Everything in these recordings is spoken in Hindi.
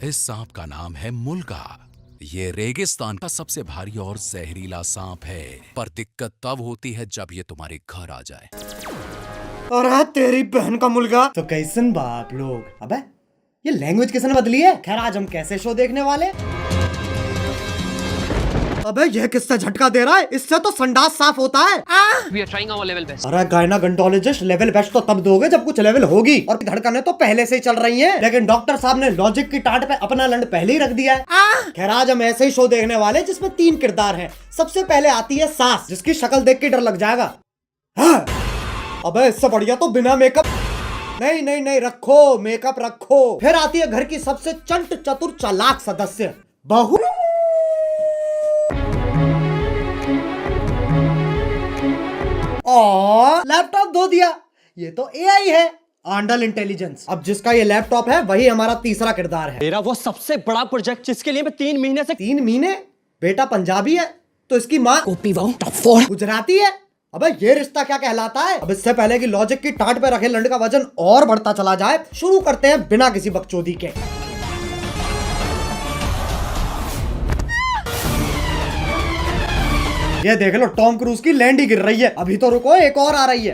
इस सांप का नाम है मुल्गा। ये रेगिस्तान का सबसे भारी और जहरीला सांप है, पर दिक्कत तब होती है जब ये तुम्हारे घर आ जाए। अरे तेरी बहन का मुल्गा। तो कैसन बाप लोग, अबे ये लैंग्वेज किसने बदली है? खैर आज हम कैसे शो देखने वाले? अबे ये किससे झटका दे रहा है? इससे तो संडास साफ होता है। We are trying our level best. अरे गायनाकोलॉजिस्ट लेवल बेस्ट तो तब दोगे जब कुछ लेवल होगी, और धड़कनें तो पहले से ही चल रही हैं। लेकिन डॉक्टर साहब ने लॉजिक की टाट पे अपना लंड पहले ही रख दिया है। खैर आज हम ऐसे ही शो देखने वाले जिसमें 3 किरदार हैं। सबसे पहले आती है सास, जिसकी शक्ल देख के डर लग जाएगा। हाँ। अबे इससे बढ़िया तो बिना मेकअप। नहीं नहीं नहीं, रखो मेकअप रखो। फिर आती है घर की सबसे चंट चतुर चालाक सदस्य, बहू। और लैपटॉप धो दिया। ये तो एआई है, आंडल इंटेलिजेंस। अब जिसका ये लैपटॉप है वही हमारा तीसरा किरदार है। मेरा वो सबसे बड़ा प्रोजेक्ट जिसके लिए मैं 3 महीने से 3 महीने? बेटा पंजाबी है तो इसकी माँ गुजराती है। अबे ये रिश्ता क्या कहलाता है? अब इससे पहले कि लॉजिक की टाट पे रखे लंड का वजन और बढ़ता चला जाए, शुरू करते हैं बिना किसी बकचोदी के। ये देख लो टॉम क्रूज की लैंड ही गिर रही है। अभी तो रुको, एक और आ रही है।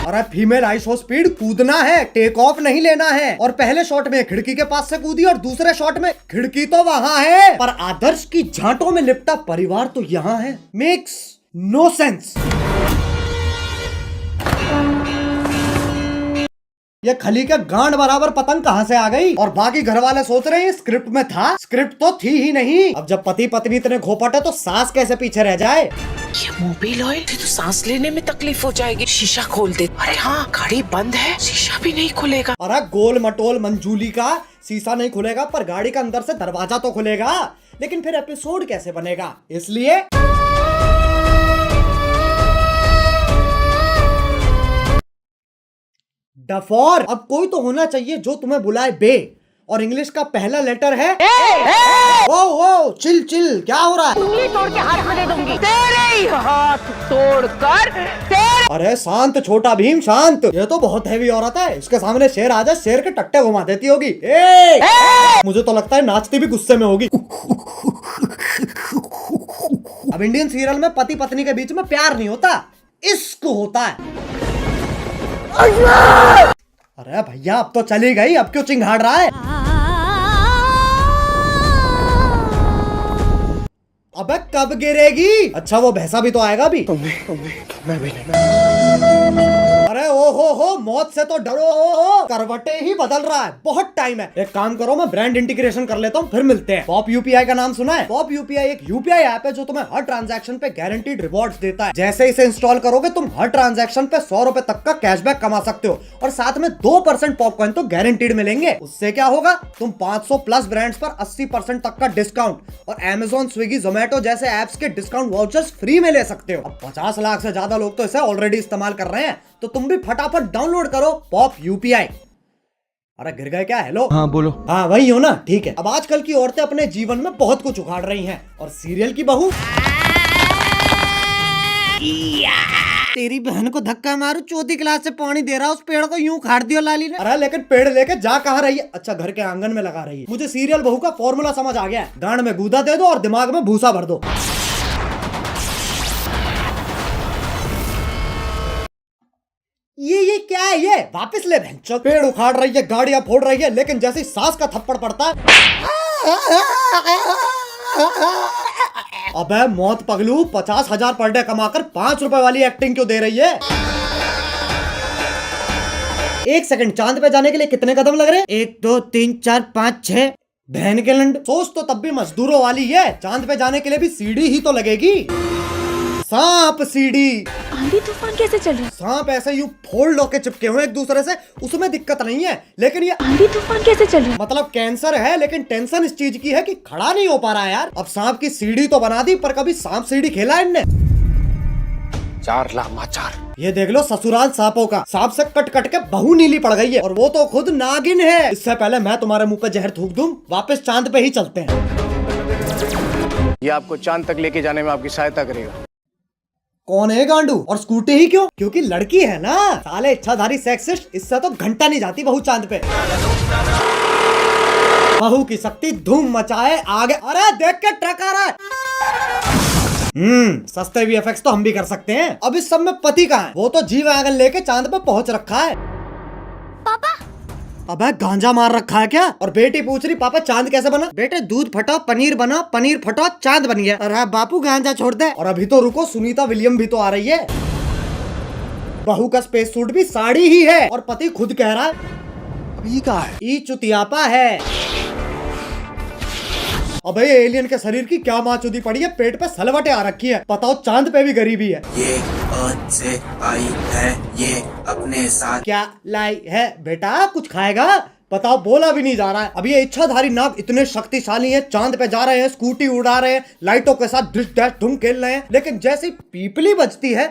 अरे फीमेल आइसो स्पीड कूदना है, टेक ऑफ नहीं लेना है। और पहले शॉट में खिड़की के पास से कूदी और दूसरे शॉट में खिड़की तो वहां है पर आदर्श की झांटों में लिपटा परिवार तो यहाँ है। Makes no sense. ये खली के गांड बराबर पतंग कहां से आ गई? और बाकी घर वाले सोच रहे हैं स्क्रिप्ट में था, स्क्रिप्ट तो थी ही नहीं। अब जब पति पत्नी इतने घोपट है तो सास कैसे पीछे रह जाए? ये मोबिल ऑयल तो सांस लेने में तकलीफ हो जाएगी। शीशा खोल दे। अरे हाँ, गाड़ी बंद है, शीशा भी नहीं खुलेगा। अरे गोल मटोल मंजूली का शीशा नहीं खुलेगा पर गाड़ी का अंदर से दरवाजा तो खुलेगा। लेकिन फिर एपिसोड कैसे बनेगा? इसलिए डफोर। अब कोई तो होना चाहिए जो तुम्हें बुलाए बे, और इंग्लिश का पहला लेटर है ए। ओ चिल चिल, क्या हो रहा है? उंगली तोड़ के हाथ में दे दूंगी। तेरे ही हाथ तोड़कर तेरे। अरे शांत छोटा भीम शांत। ये तो बहुत हैवी औरत है, इसके सामने शेर आ जाए शेर के टट्टे घुमा देती होगी। ए! मुझे तो लगता है नाचती भी गुस्से में होगी। अब इंडियन सीरियल में पति पत्नी के बीच में प्यार नहीं होता, इश्क होता है। अरे भैया अब तो चली गई, अब क्यों चिंघाड़ रहा है? अबे कब गिरेगी? अच्छा वो भैंसा भी तो आएगा भी। मैं भी नहीं। अरे ओ हो मौत से तो डरो। करवटे ही बदल रहा है, बहुत टाइम है। एक काम करो, मैं ब्रांड इंटीग्रेशन कर लेता हूँ, फिर मिलते हैं। पॉप यूपीआई का नाम सुना है? पॉप यूपीआई एक यूपीआई ऐप है जो तुम्हें हर ट्रांजैक्शन पे गारंटीड रिवॉर्ड्स देता है। जैसे इसे इंस्टॉल करोगे तुम हर ट्रांजैक्शन पे 100 रुपए तक का कैशबैक कमा सकते हो, और साथ में 2% पॉपकॉइन तो गारंटीड मिलेंगे। उससे क्या होगा, तुम 500 प्लस ब्रांड्स पर 80% तक का डिस्काउंट और Amazon, स्विगी, जोमेटो जैसे एप्स के डिस्काउंट वाउचर्स फ्री में ले सकते हो। अब 50 लाख से ज्यादा लोग तो इसे ऑलरेडी इस्तेमाल कर रहे हैं, तो तुम भी फटाफट डाउनलोड करो पॉप यूपीआई। अरे गिर गए क्या? हेलो हाँ बोलो। हाँ वही हो ना, ठीक है। अब आजकल की औरतें अपने जीवन में बहुत कुछ उखाड़ रही हैं, और सीरियल की बहू तेरी बहन को धक्का मारू, चौथी क्लास से पानी दे रहा, उस पेड़ को यूं उखाड़ दियो लाली ने। अरे लेकिन पेड़ लेके जा कहाँ रही है? अच्छा घर के आंगन में लगा रही है। मुझे सीरियल बहू का फॉर्मूला समझ आ गया है, गांड में गूदा दे दो और दिमाग में भूसा भर दो। ये क्या है? ये वापस ले बहन। पेड़ उखाड़ रही है, गाड़ियां फोड़ रही है, लेकिन जैसे सास का थप्पड़ पड़ता है अबे मौत पगलू, 50,000 पर डे कमाकर 5 रुपए वाली एक्टिंग क्यों दे रही है? 1 सेकंड, चांद पे जाने के लिए कितने कदम लग रहे हैं? 1 2 3 4 5 6। बहन के लंड, सोच तो तब भी मजदूरों वाली है। चांद पे जाने के लिए भी सीढ़ी ही तो लगेगी। सांप सीढ़ी। आंधी तूफान कैसे चल रही है? सांप ऐसे यूं फोल्ड होके चिपके हुए एक दूसरे से, उसमें दिक्कत नहीं है। लेकिन ये आंधी तूफान कैसे चल रही है? मतलब कैंसर है, लेकिन टेंशन इस चीज की है कि खड़ा नहीं हो पा रहा है यार। अब सांप की सीढ़ी तो बना दी, पर कभी सांप सीढ़ी खेला है इनने? 4 लामाचार। ये देख लो ससुराल सांपों का। सांप से कट कट के बहू नीली पड़ गई है, और वो तो खुद नागिन है। इससे पहले मैं तुम्हारे मुंह पे जहर थूक दूं, वापस चांद पे ही चलते हैं। ये आपको चांद तक लेके जाने में आपकी सहायता करेगा। कौन है गांडू? और स्कूटी ही क्यों? क्योंकि लड़की है ना। साले इच्छाधारी सेक्सिस्ट, इससे तो घंटा नहीं जाती बहू चांद पे। बहू की शक्ति धूम मचाए आगे। अरे देख के ट्रक आ रहा है। सस्ते VFX तो हम भी कर सकते हैं। अब इस सब में पति कहाँ है? वो तो जी वैगन लेके चांद पे पहुंच रखा है। पापा अबे गांजा मार रखा है क्या? और बेटी पूछ रही पापा चांद कैसे बना? बेटे दूध फटा पनीर बना, पनीर फटा चांद बन गया। अरे बापू गांजा छोड़ दे। और अभी तो रुको, सुनीता विलियम भी तो आ रही है। बहू का स्पेस सूट भी साड़ी ही है और पति खुद कह रहा है अभी कहा है? ई चुतियापा है। अबे ये एलियन के शरीर की क्या माचुदी पड़ी है, पेट पे सलवटें आ रखी है। बताओ चांद पे भी गरीबी है। ये अर्थ से आई है, ये अपने साथ क्या लाई है बेटा? कुछ खाएगा? बताओ, बोला भी नहीं जा रहा है। अब ये इच्छाधारी नाग इतने शक्तिशाली हैं, चांद पे जा रहे हैं, स्कूटी उड़ा रहे हैं, लाइटों के साथ डिश डैश धूम खेल रहे हैं, लेकिन जैसी पीपली बजती है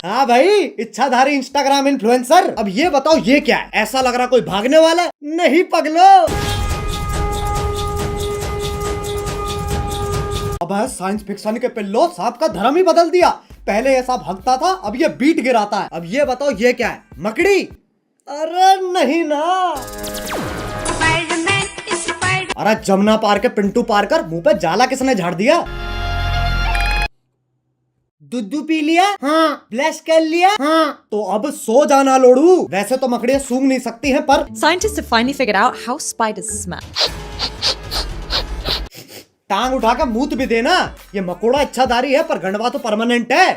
हाँ भाई, इच्छाधारी इंस्टाग्राम इन्फ्लुएंसर। अब ये बताओ ये क्या है? ऐसा लग रहा कोई भागने वाला है। नहीं पगलो। अब साइंस फिक्शन के पिल्लो सांप का धर्म ही बदल दिया। पहले ये सांप भगता था, अब ये बीट गिराता है। अब ये बताओ ये क्या है? मकड़ी? अरे नहीं ना। अरे जमुना पार के पिंटू पार कर मुंह पे जाला किसने झाड़ दिया? दूध पी लिया? हाँ। ब्लश कर लिया? हाँ। तो अब सो जाना लोड़ू। वैसे तो मकड़ियाँ सूंघ नहीं सकती हैं, पर Scientists have finally figured out how spiders smell. टांग उठा के मूत भी देना। ये मकोड़ा इच्छाधारी है पर गंडवा तो परमानेंट है।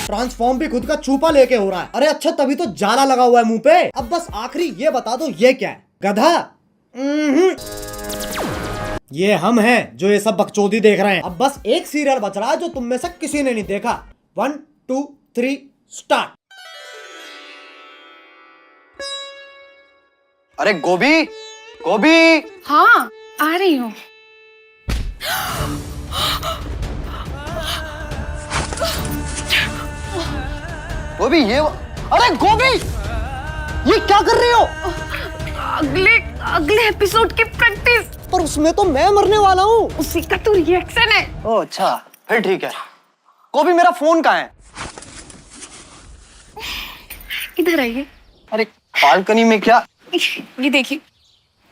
ट्रांसफॉर्म भी खुद का चूपा लेके हो रहा है। अरे अच्छा, तभी तो जाला लगा हुआ है मुंह पे। अब बस आखिरी ये बता दो ये क्या है? गधा? ये हम हैं जो ये सब बकचोदी देख रहे हैं। अब बस एक सीरियल बच रहा है जो तुम में से किसी ने नहीं देखा। 1 2 3 स्टार्ट। अरे गोभी, गोभी। हाँ आ रही हूँ। गोभी ये अरे गोभी, ये क्या कर रही हो? अगले एपिसोड की प्रैक्टिस। पर उसमें तो मैं मरने वाला हूँ। उसी का तो रिएक्शन है। ओह अच्छा, फिर ठीक है। गोभी मेरा फोन कहाँ है? इधर आइए। अरे बालकनी में क्या? ये देखिए,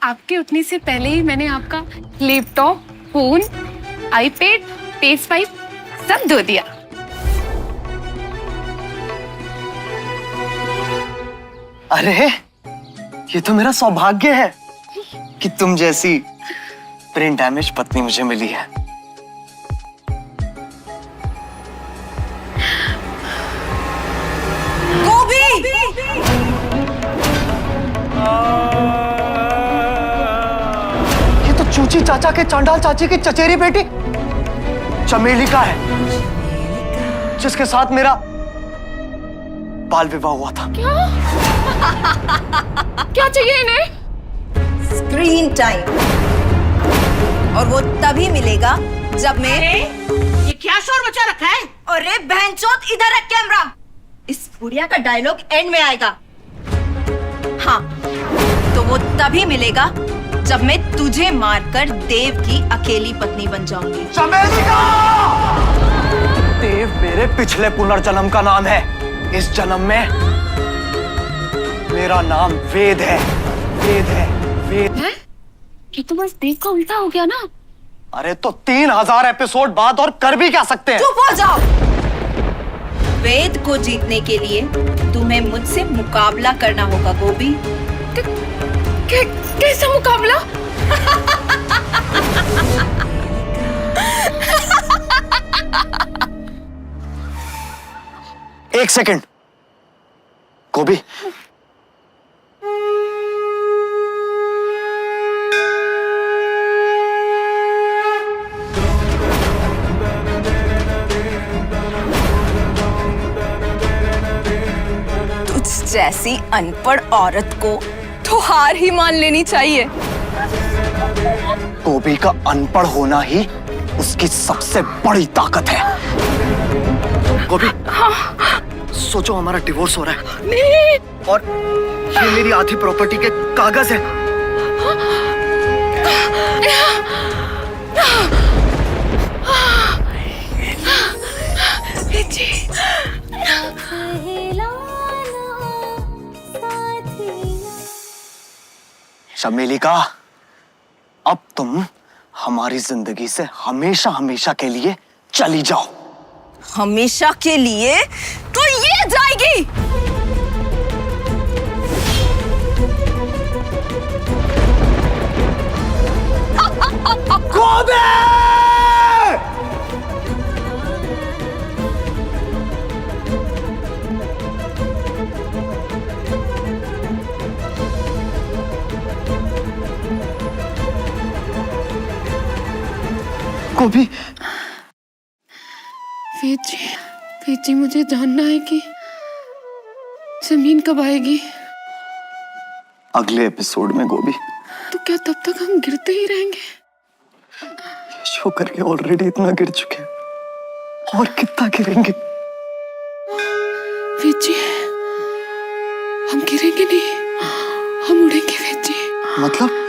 आपके उठने से पहले ही मैंने आपका लैपटॉप, फोन, आईपैड, PS5 सब धो दिया। अरे ये तो मेरा सौभाग्य है कि तुम जैसी ब्रेन डैमेज पत्नी मुझे मिली है। गोभी! ये तो चूची चाचा के चांडाल चाची की चचेरी बेटी चमेली का है, जिसके साथ मेरा बाल विवाह हुआ था। क्या चाहिए इन्हें? स्क्रीन टाइम, और वो तभी मिलेगा जब मैं ये क्या शोर मचा रखा है? अरे बहनचोद, इधर रख कैमरा। इस बुढ़िया का डायलॉग एंड में आएगा। हाँ, तो वो तभी मिलेगा जब मैं तुझे मारकर देव की अकेली पत्नी बन जाऊंगी। चमेलिका! देव मेरे पिछले पुनर्जन्म का नाम है। इस जन्म में मेरा नाम वेद है। वेद है, वेद है? ये तो बस देव का उल्टा हो गया ना। अरे तो 3000 एपिसोड बाद और कर भी क्या सकते हैं? चुप हो जाओ। वेद को जीतने के लिए तुम्हें मुझसे मुकाबला करना होगा गोभी। कैसा मुकाबला? एक सेकंड गोभी, तुझ जैसी अनपढ़ औरत को तो हार ही मान लेनी चाहिए। गोभी का अनपढ़ होना ही उसकी सबसे बड़ी ताकत है। गोभी, सोचो हमारा डिवोर्स हो रहा है। नहीं। और ये मेरी आधी प्रॉपर्टी के कागज है। जी। चमेली का, अब तुम हमारी जिंदगी से हमेशा हमेशा के लिए चली जाओ। हमेशा के लिए तो ये जाएगी। गोबे! गोभी, वेद जी मुझे जानना है कि जमीन कब आएगी। अगले एपिसोड में गोभी। तो क्या तब तक हम गिरते ही रहेंगे? शो करके ऑलरेडी इतना गिर चुके हैं, और कितना गिरेंगे? वेद जी, हम गिरेंगे नहीं, हम उड़ेंगे वेद जी। मतलब?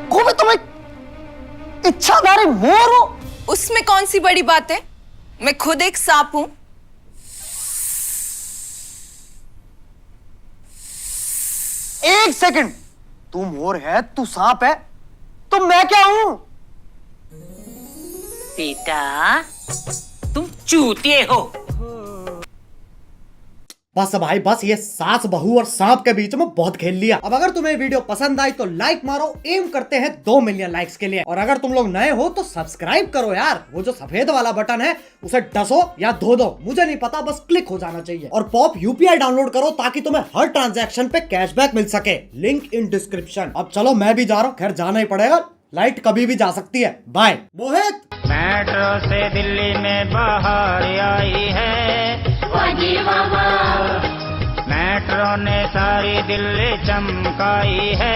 गोभी, तुम एक इच्छाधारी मोर हो। उसमें कौन सी बड़ी बात है? मैं खुद एक सांप हूं। एक सेकंड, तू मोर है, तू सांप है, तो मैं क्या हूं? बेटा तुम चूतिए हो। बस भाई बस, ये सास बहू और सांप के बीच में बहुत खेल लिया। अब अगर तुम्हें वीडियो पसंद आई तो लाइक मारो, एम करते हैं 2 मिलियन लाइक्स के लिए। और अगर तुम लोग नए हो तो सब्सक्राइब करो यार, वो जो सफेद वाला बटन है उसे डसो या धो दो, मुझे नहीं पता, बस क्लिक हो जाना चाहिए। और पॉप यूपीआई डाउनलोड करो ताकि तुम्हें हर ट्रांजैक्शन पे कैशबैक मिल सके, लिंक इन डिस्क्रिप्शन। अब चलो मैं भी जा रहा हूँ, खैर जाना ही पड़ेगा, लाइट कभी भी जा सकती है। बाय। मोहित, मेट्रो से दिल्ली में बाहर आई है मेट्रो ने सारी दिल्ली चमकाई है।